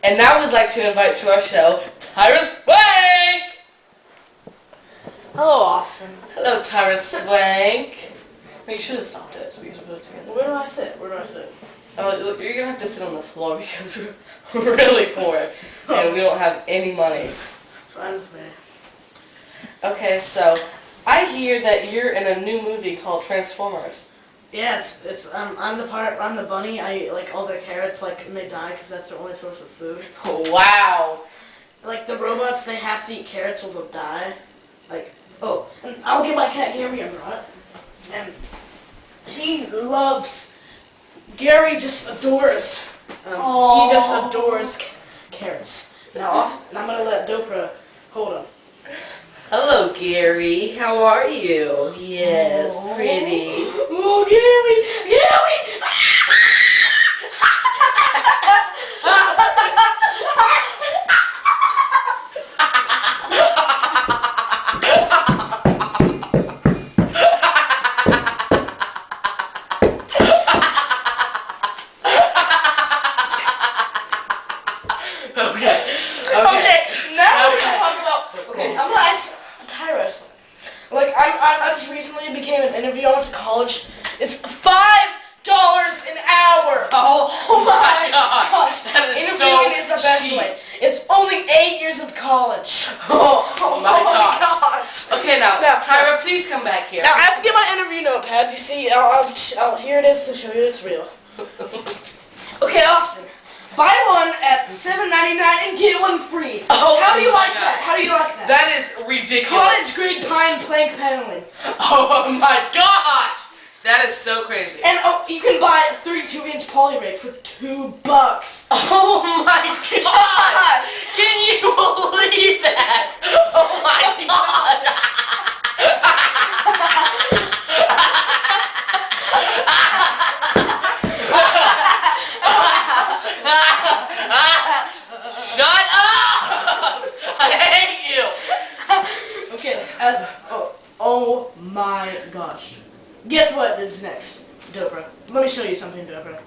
And now we'd like to invite to our show, Tyra Swank! Hello, Austin. Hello, Tyra Swank. Wait, you should have stopped it so we could put it together. Where do I sit? Where do I sit? Oh, you're going to have to sit on the floor because we're really poor and we don't have any money. Fine with me. Okay, so I hear that you're in a new movie called Transformers. Yeah, I'm the bunny. I eat like all their carrots, like, and they die because that's their only source of food. Wow. Like the robots, they have to eat carrots or they'll die. Like, oh, and I'll get my cat Gary on right, and he loves. Gary just adores. He just adores carrots. Now, Austin, I'm gonna let Doprah hold him. Hello, Gary. How are you? Yes, pretty. Oh, Gary! Gary! Okay, now we're gonna talk about. Okay, I'm gonna ask Tyra something. Like, I just recently became an interviewer. I went to college. It's $5 an hour. Oh my gosh, that is Interviewing so is the best cheap. way. It's only 8 years of college. Oh my gosh. Okay, now Now, Tyra, please come back here. Now I have to get my interview notepad. You see, here it is to show you it's real. Okay, Austin. Buy one at $7.99 and get one free. Oh, how do you like God. that? How do you like that? That is ridiculous. Cottage grade pine plank paneling. Oh my gosh! That is so crazy. And you can buy a 32-inch poly rake for $2. Oh my god! Can you believe that? Oh my god! Shut up! I hate you! Okay, oh my gosh. Guess what is next, Doprah? Let me show you something, Doprah.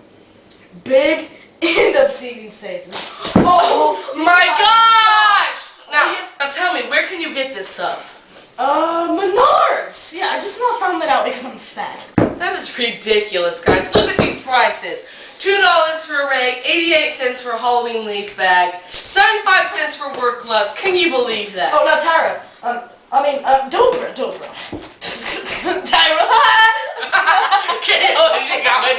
Big end-up-seeing Satan. Oh my gosh! Now tell me, where can you get this stuff? Menards! Yeah, I just now found that out because I'm fat. That is ridiculous, guys. Look at these prices. $2 for a rake, 88 cents for Halloween leaf bags, 75 cents for work gloves. Can you believe that? Oh, now Tyra. Doprah. Tyra. Okay, oh, she got my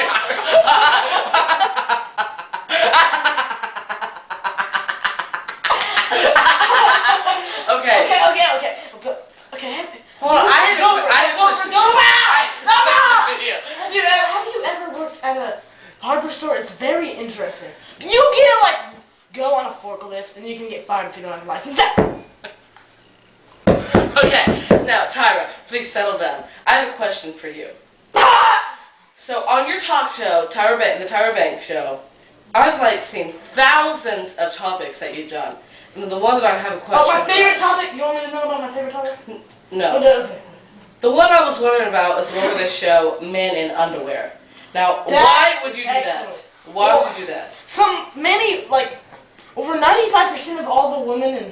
Okay. Hold on, I have a question. Have you ever worked at a hardware store? It's very interesting. You can go on a forklift and you can get fired if you don't have a license. Okay, now Tyra, please settle down. I have a question for you. So on your talk show, the Tyra Banks Show, I've seen thousands of topics that you've done. And the one that I have a question my favorite topic? You want me to know about my favorite topic? No. Okay. The one I was wondering about is the one where they show men in underwear. Now, why would you do that? Why would you do that? Over 95% of all the women in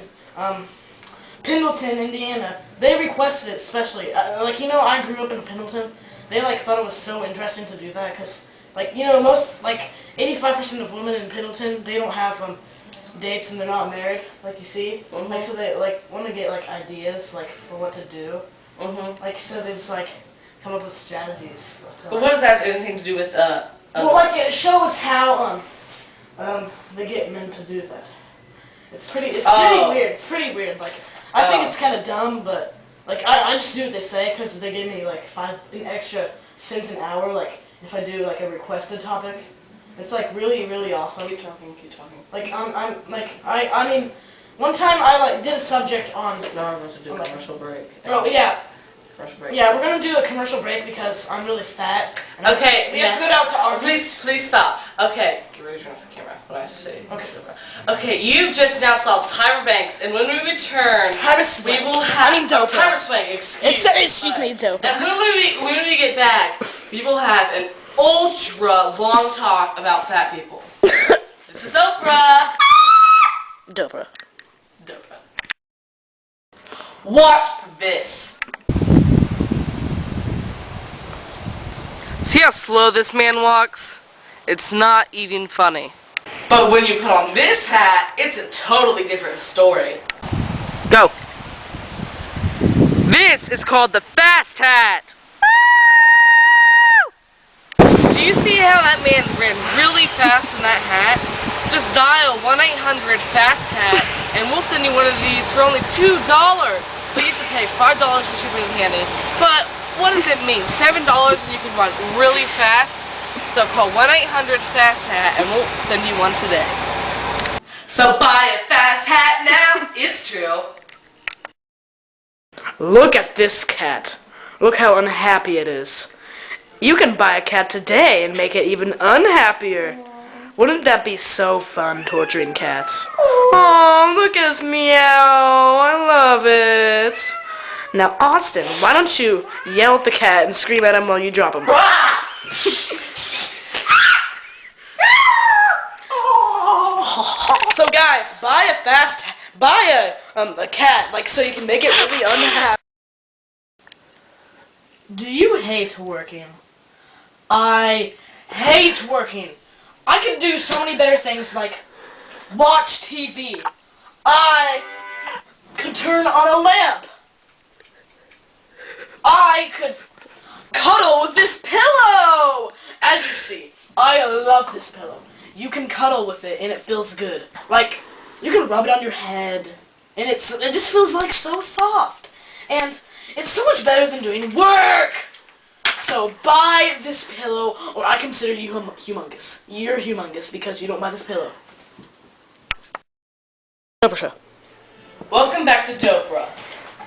Pendleton, Indiana, they requested it especially. I grew up in Pendleton. They thought it was so interesting to do that because, most 85% of women in Pendleton, they don't have dates and they're not married, like you see. Mm-hmm. So they want to get ideas for what to do. Mm-hmm. So they just come up with strategies. But what does that have anything to do with it shows how they get men to do that. It's pretty weird. It's pretty weird. I think it's kind of dumb, but I just do what they say because they give me an extra cents an hour. If I do a requested topic, it's really really awesome. Keep talking. One time I did a subject on. Now we're going to do a commercial break. Oh yeah. Commercial break. Yeah, we're gonna do a commercial break because I'm really fat. Okay. We have to go down to our. Please stop. Okay. Get ready to turn off the camera. What I say. Okay. You just now saw Tyra Banks, and when we return, we will have. Doprah. Tyra Swank. Excuse me, Doprah. And when we get back, we will have an ultra long talk about fat people. This is Oprah. Doprah. Doprah. Watch this. See how slow this man walks? It's not even funny. But when you put on this hat, it's a totally different story. Go. This is called the fast hat. Do you see how that man ran really fast in that hat? Just dial 1-800-FAST-HAT and we'll send you one of these for only $2. But you have to pay $5 for shipping and handling. But what does it mean? $7 and you can run really fast? So call 1-800-FAST-HAT and we'll send you one today. So buy a fast hat now. It's true. Look at this cat. Look how unhappy it is. You can buy a cat today and make it even unhappier. Wouldn't that be so fun, torturing cats? Oh, look at his meow. I love it. Now, Austin, why don't you yell at the cat and scream at him while you drop him? So guys, buy a cat, like, so you can make it really unhappy. Do you hate working? I hate working. I could do so many better things like watch TV. I could turn on a lamp. I could cuddle with this pillow. As you see, I love this pillow. You can cuddle with it and it feels good. Like, you can rub it on your head and it just feels like so soft. And it's so much better than doing work. So buy this pillow, or I consider you humongous. You're humongous because you don't buy this pillow. Doprah. Welcome back to Doprah.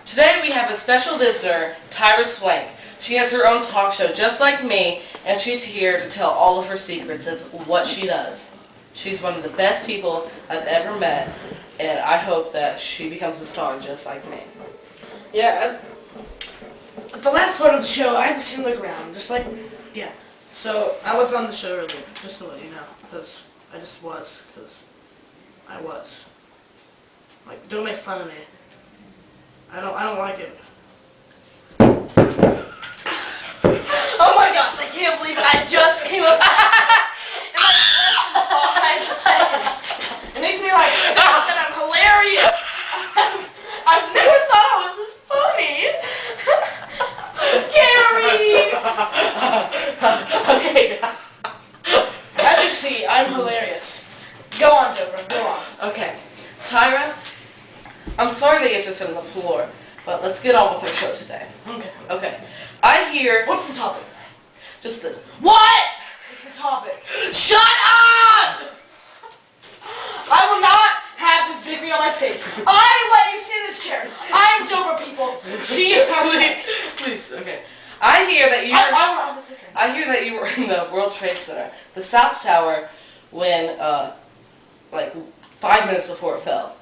Today we have a special visitor, Tyra Swank. She has her own talk show just like me, and she's here to tell all of her secrets of what she does. She's one of the best people I've ever met, and I hope that she becomes a star just like me. Yeah, the last part of the show, I had to see look around, just like, yeah. So, I was on the show earlier, just to let you know, because I just was, because I was. Like, don't make fun of me. I don't like it. Oh my gosh, I can't believe it, I just came up, in like 5 seconds. It makes me like, that I'm hilarious. I've never thought I was this funny. Gary! Okay. As you see, I'm hilarious. Go on, Doprah, go on. Okay. Tyra, I'm sorry that you have to sit on the floor, but let's get on with our show today. Okay. I hear... What's the topic? Just this. What? What's the topic? Shut up! I will not have this bickering on my stage. I let you sit in this chair. I am Doprah, people. She is toxic. Please, okay. I hear that you were in the World Trade Center, the South Tower, when, like, 5 minutes before it fell.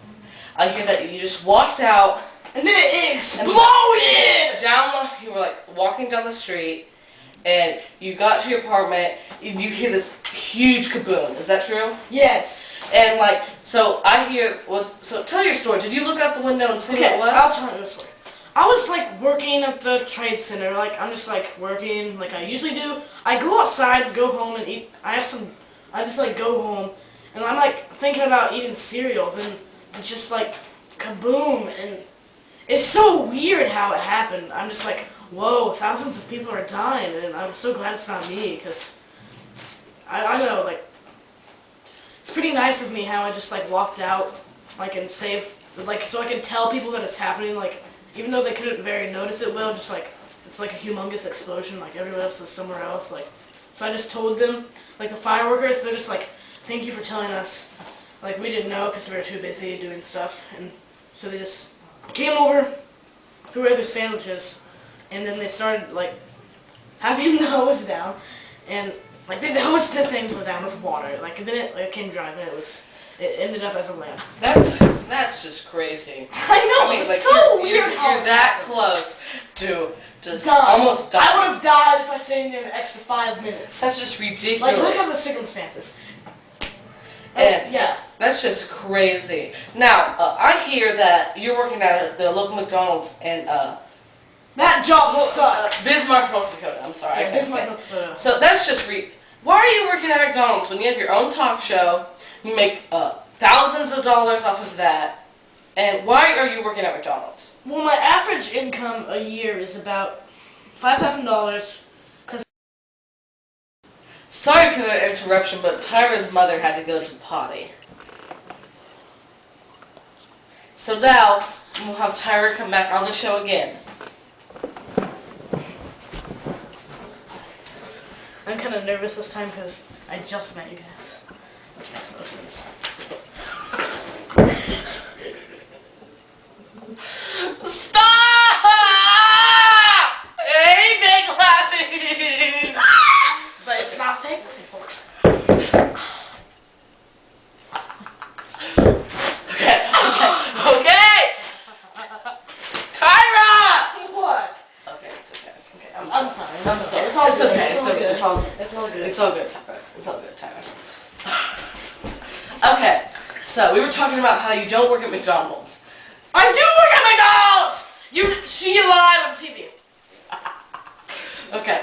I hear that you just walked out, and then it exploded! You were, like, walking down the street, and you got to your apartment, and you hear this huge kaboom. Is that true? Yes. And, like, so I hear, so tell your story. Did you look out the window and see what it was? I'll tell you a story. I was, like, working at the Trade Center. Like, I'm just, like, working like I usually do. I go outside, go home, and eat. I just, like, go home, and I'm, like, thinking about eating cereal. Then it's just, like, kaboom. And it's so weird how it happened. I'm just, like, whoa, thousands of people are dying. And I'm so glad it's not me, because I know, like, it's pretty nice of me how I just, like, walked out, like, and saved, like, so I can tell people that it's happening, like, even though they couldn't very notice it well, just, like, it's like a humongous explosion, like, everyone else is somewhere else, like, so I just told them, like, the fireworkers, they're just, like, thank you for telling us, like, we didn't know because we were too busy doing stuff, and so they just came over, threw away their sandwiches, and then they started, like, having the hose down, and, like, they hosed the thing down with water, like, and then it came dry, and it ended up as a lamp. That's just crazy. I know, it's like, so weird how you're that close to just done. Almost die. I would have died if I stayed in there an extra 5 minutes. That's just ridiculous. Like, look at the circumstances. And yeah. That's just crazy. Now, I hear that you're working at the local McDonald's in that job sucks. Bismarck, North Dakota. I'm sorry. Yeah, Bismarck, North Dakota. So that's just why are you working at McDonald's when you have your own talk show? You make thousands of dollars off of that, and why are you working at McDonald's? Well, my average income a year is about $5,000. Sorry for the interruption, but Tyra's mother had to go to the potty. So now, we'll have Tyra come back on the show again. I'm kind of nervous this time because I just met you guys, which makes no sense. Stop! I ain't fake laughing! But it's not fake, folks. Okay! Tyra! What? Okay, it's okay. I'm sorry. I'm sorry. It's all It's good. okay. It's all good. It's all good. It's all good, Tyra. It's all good, Tyra. Okay, so we were talking about how you don't work at McDonald's. I do work at McDonald's! She lied on TV. Okay.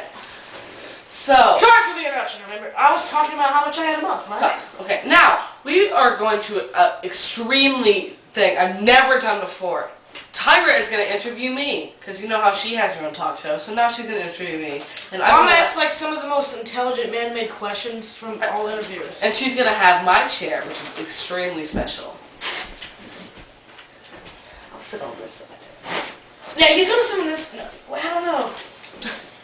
So, Sorry for the interruption, remember? I was talking about how much I had a month, right? okay, now, we are going to an extremely thing I've never done before. Tyra is going to interview me, because you know how she has her own talk show, so now she's going to interview me. And I'm going to ask like some of the most intelligent man-made questions from all interviewers. And she's going to have my chair, which is extremely special. I'll sit on this side. Yeah, he's going to sit on this. No, well, I don't know.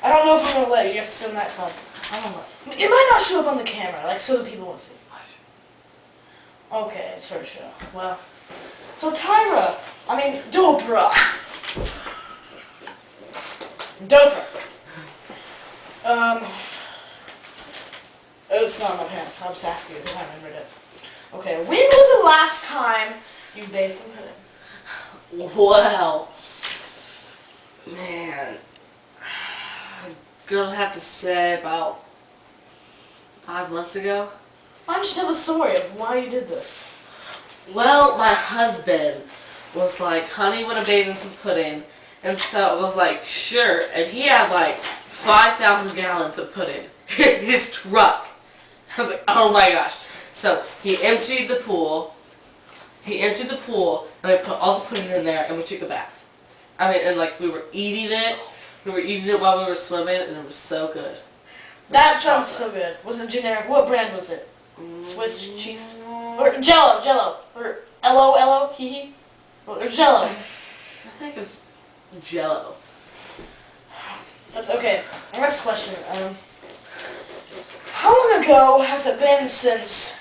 I don't know if I'm going to let you. You have to sit on that side. I don't know. It might not show up on the camera, like so the people won't see. Okay, it's her show. Well, so Tyra, Doprah. It's not my pants. I'm just asking you because I remembered it. Okay, when was the last time you bathed in pudding? Well, man, I'm gonna have to say about 5 months ago. Why don't you tell the story of why you did this? Well, my husband was like, honey, wanna bathe in some pudding? And so it was like, sure. And he had like 5,000 gallons of pudding in his truck. I was like, oh my gosh. So he emptied the pool. And we put all the pudding in there, and we took a bath. And like we were eating it. We were eating it while we were swimming, and it was so good. That sounds so good. Was it generic? What brand was it? Swiss cheese? Or Jello? Or L-O, hee-hee? Or Jello? I think it was Jello. Okay, next question. How long ago has it been since...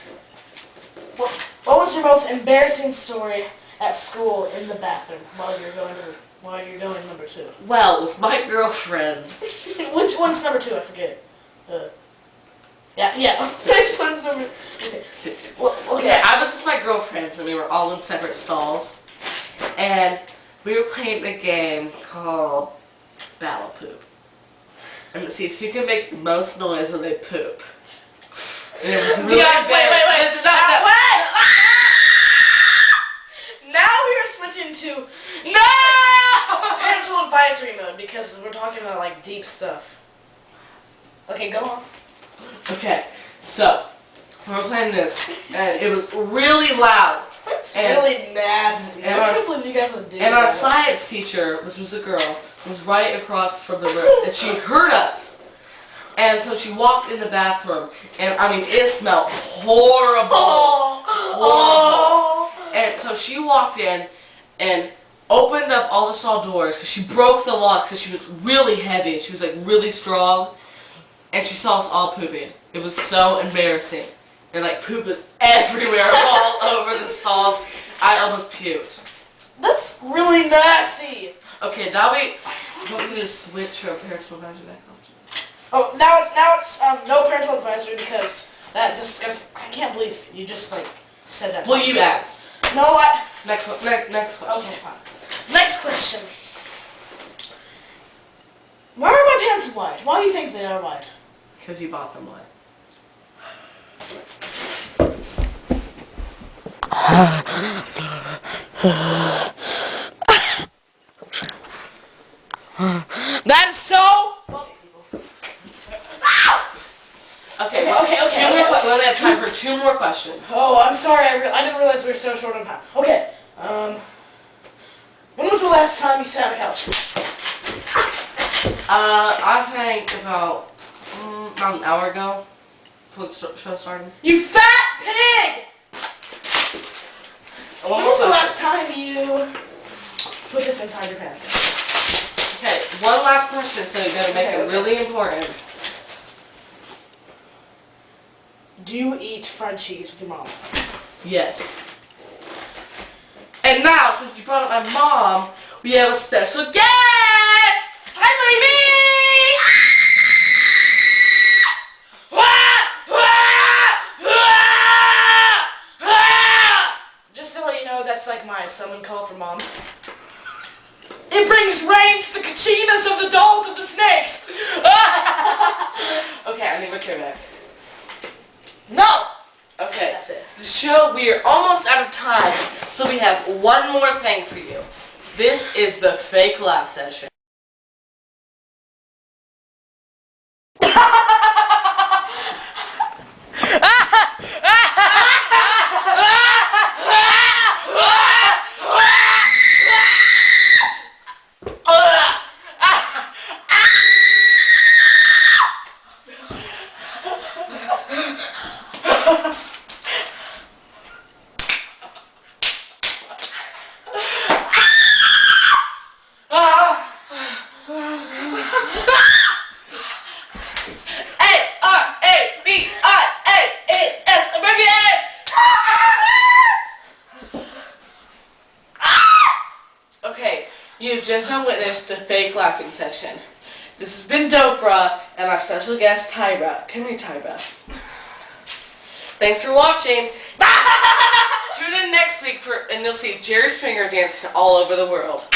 What was your most embarrassing story at school in the bathroom while you're going number 2? Well, with my girlfriends. Which one's number 2? I forget. Yeah. Which one's number... Okay. Well, Okay, I was with my girlfriends, and we were all in separate stalls. And we were playing a game called Battle Poop. And see, so you can make the most noise when they poop. And it was really Guys, wait. Wait. Now we are switching to parental advisory mode because we're talking about like deep stuff. Okay, go on. Okay, so we were playing this, and it was really loud. It's really nasty. I can't believe you guys would do that. And our science teacher, which was a girl, was right across from the room, and she heard us. And so she walked in the bathroom, and it smelled horrible. Horrible. And so she walked in and opened up all the stall doors because she broke the locks because she was really heavy and she was like really strong. And she saw us all pooping. It was so embarrassing. And like poop was everywhere, all over the stalls. I almost puked. That's really nasty. Okay, now we need to switch our parental advisory back on. Oh, now it's no parental advisory because that disgusting. I can't believe you just like said that. Well, you asked. No, what? Next question. Okay, fine. Next question. Why are my pants white? Why do you think they are white? Because you bought them white. That is so... Okay, okay. We only have time for 2 more questions. Oh, I'm sorry. I didn't realize we were so short on time. Okay. When was the last time you sat on a couch? I think about an hour ago. Before the show started. You fat pig! When was the last time you put this inside your pants? Okay, one last question, so you gotta make it really important. Do you eat fried cheese with your mom? Yes. And now, since you brought up my mom, we have a special guest! Hi, Lady! Just to let you know, that's like my summon call for moms. It brings rain to the kachinas of the dolls of the snakes! Okay, I need my chair back. No! Okay, that's it. The show, we are almost out of time, so we have one more thing for you. This is the fake laugh session. Okay, you've just now witnessed the fake laughing session. This has been Doprah and our special guest Tyra. Come here, Tyra. Thanks for watching. Tune in next week and you'll see Jerry Springer dancing all over the world.